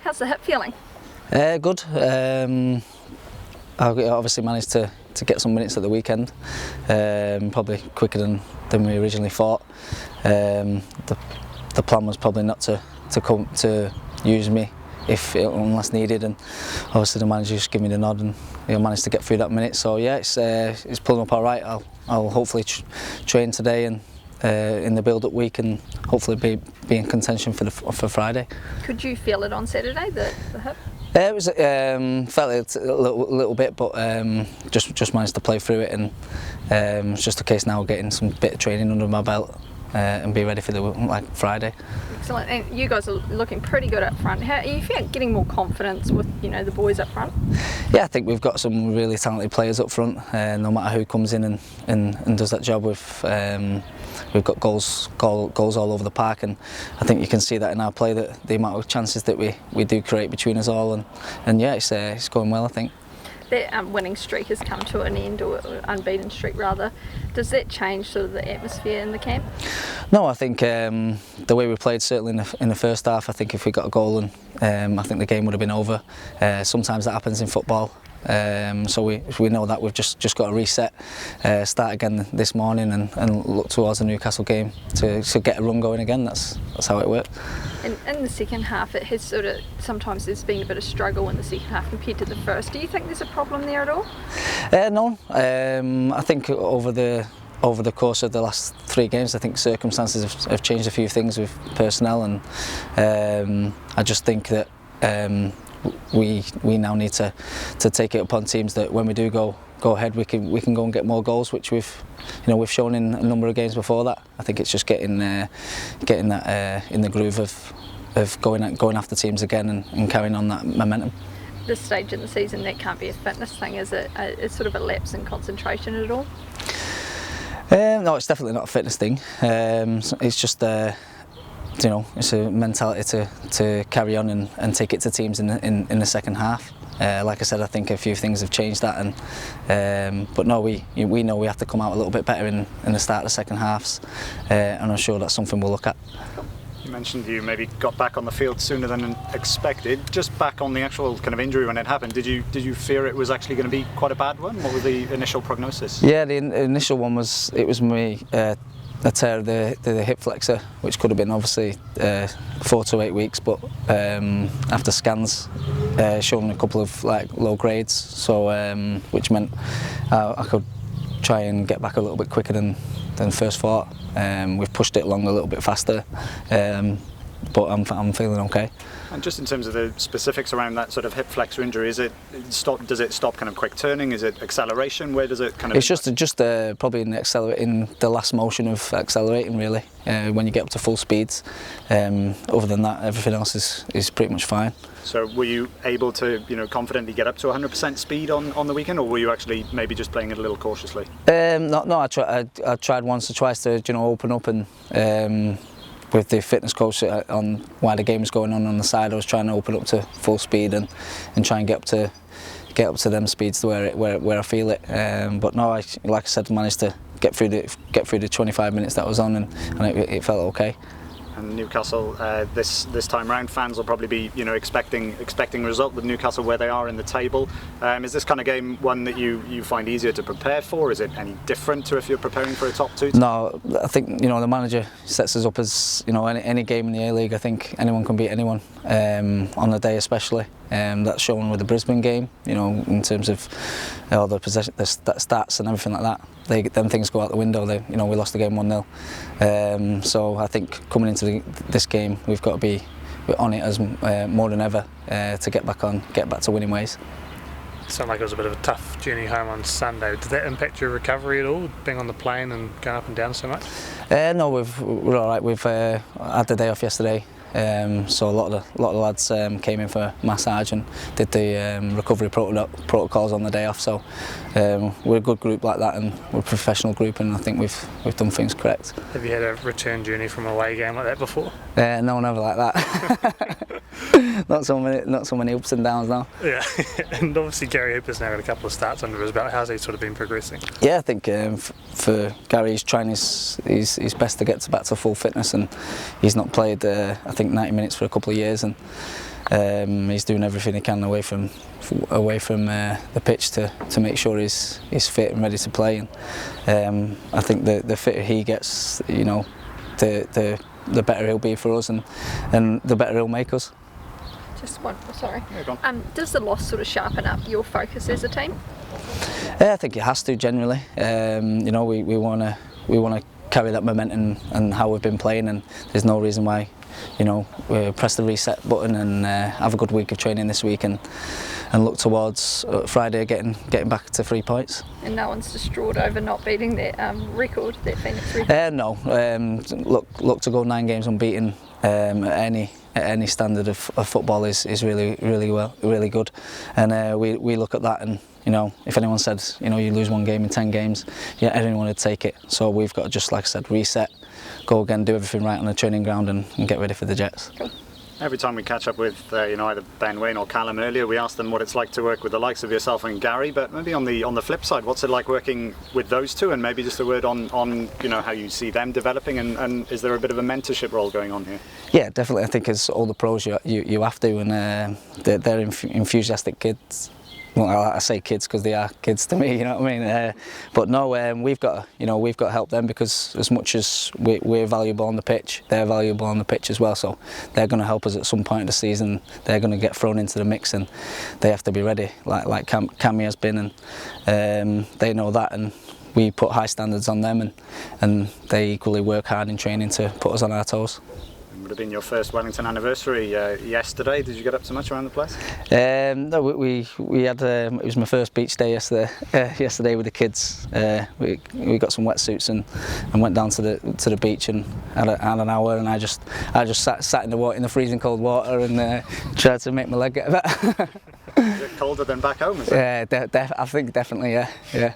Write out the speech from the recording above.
How's the hip feeling? Good. I obviously managed to get some minutes at the weekend, probably quicker than we originally thought. The plan was probably not to use me unless needed, and obviously the manager just gave me the nod and managed to get through that minute. So yeah, it's pulling up all right. I'll hopefully train today and in the build-up week, and hopefully be in contention for Friday. Could you feel it on Saturday, the hip? It was felt it a little bit, but just managed to play through it, and it's just a case now of getting some bit of training under my belt and be ready for Friday. Excellent. And you guys are looking pretty good up front. How are you getting more confidence with the boys up front? Yeah, I think we've got some really talented players up front. No matter who comes in and does that job, we've got goals all over the park, and I think you can see that in our play, that the amount of chances that we do create between us all, and yeah, it's going well, I think. That winning streak has come to an end, or unbeaten streak rather. Does that change sort of the atmosphere in the camp? No, I think the way we played, certainly in the first half, I think if we got a goal, and I think the game would have been over. Sometimes that happens in football. So we know that we've just got to reset, start again this morning, and look towards the Newcastle game to get a run going again. That's how it worked. And in the second half, it has sometimes there's been a bit of struggle in the second half compared to the first. Do you think there's a problem there at all? No, I think over the course of the last 3 games, I think circumstances have changed a few things with personnel, and I just think that we now need to take it upon teams that when we do go ahead, we can go and get more goals, which we've shown in a number of games before that. I think it's just getting that in the groove of going after teams again and carrying on that momentum. This stage in the season, that can't be a fitness thing, is it? It's sort of a lapse in concentration at all? No, it's definitely not a fitness thing. It's just it's a mentality to carry on and take it to teams in the second half. Like I said, I think a few things have changed that, but no, we know we have to come out a little bit better in the start of the second halves, and I'm sure that's something we'll look at. You mentioned you maybe got back on the field sooner than expected. Just back on the actual kind of injury when it happened, did you fear it was actually going to be quite a bad one? What was the initial prognosis? Yeah, the initial one was a tear of the hip flexor, which could have been obviously 4 to 8 weeks, but after scans showing a couple of low grades, so which meant I could try and get back a little bit quicker than first thought. We've pushed it along a little bit faster, but I'm feeling okay. And just in terms of the specifics around that sort of hip flexor injury, does it stop kind of quick turning? Is it acceleration? Where does it kind of? It's just probably in the last motion of accelerating, really. When you get up to full speeds. Other than that, everything else is pretty much fine. So were you able to confidently get up to 100% speed on the weekend, or were you actually maybe just playing it a little cautiously? No, I tried once or twice to open up, and with the fitness coach on while the game was going on the side, I was trying to open up to full speed and try and get up to them speeds to where I feel it. But no, like I said, managed to get through the 25 minutes that I was on, and it felt okay. And Newcastle this time round, fans will probably be expecting a result with Newcastle where they are in the table. Is this kind of game one that you find easier to prepare for? Is it any different to if you're preparing for a top 2 team? No, I think the manager sets us up as any game in the A-League. I think anyone can beat anyone on the day, especially. That's shown with the Brisbane game, in terms of all the possession, the stats and everything like that. Them things go out the window. We lost the game 1-0. So I think coming into this game, we've got to be on it as more than ever to get back to winning ways. It sounded like it was a bit of a tough journey home on Sunday. Did that impact your recovery at all, being on the plane and going up and down so much? No, we're all right. We've had the day off yesterday. So a lot of the lads came in for massage and did the recovery protocols on the day off. So we're a good group like that, and we're a professional group, and I think we've done things correct. Have you had a return journey from a away game like that before? No, never like that. not so many ups and downs now. Yeah, and obviously Gary Hooper's now got a couple of starts under his belt. How's he sort of been progressing? Yeah, I think for Gary, he's trying his best to get back to full fitness, and he's not played I think 90 minutes for a couple of years, and he's doing everything he can away from the pitch to make sure he's fit and ready to play. And I think the fitter he gets, you know, the better he'll be for us, and the better he'll make us. Just one, sorry. Yeah, go on. Does the loss sort of sharpen up your focus as a team? Yeah, I think it has to generally. You know, we want to carry that momentum and how we've been playing, and there's no reason why, you know, we press the reset button and have a good week of training this week and look towards Friday getting back to 3 points. And no one's distraught over not beating that record, that Phoenix record? No, look to go 9 games unbeaten at any standard of football is really good, and we look at that, and you know, if anyone said, you know, you lose 1 game in 10 games, yeah, anyone would take it. So we've got to just, like I said, reset, go again, do everything right on the training ground, and get ready for the Jets. Cool. Every time we catch up with you know, either Ben, Wayne or Callum earlier, we ask them what it's like to work with the likes of yourself and Gary, but maybe on the flip side, what's it like working with those two, and maybe just a word on you know, how you see them developing, and is there a bit of a mentorship role going on here? Yeah, definitely. I think as all the pros you have to, and they're enthusiastic kids. Well, I say kids because they are kids to me, you know what I mean. But no, we've got to help them, because as much as we're valuable on the pitch, they're valuable on the pitch as well. So they're going to help us at some point of the season. They're going to get thrown into the mix, and they have to be ready, like Cammy has been, and they know that, and we put high standards on them, and they equally work hard in training to put us on our toes. It would have been your first Wellington anniversary yesterday. Did you get up to much around the place? No, we had. It was my first beach day yesterday. Yesterday with the kids, we got some wetsuits and went down to the beach and had an hour. And I just sat in the water, in the freezing cold water, and tried to make my leg get better. Is it colder than back home? Is it? Yeah, I think definitely. Yeah.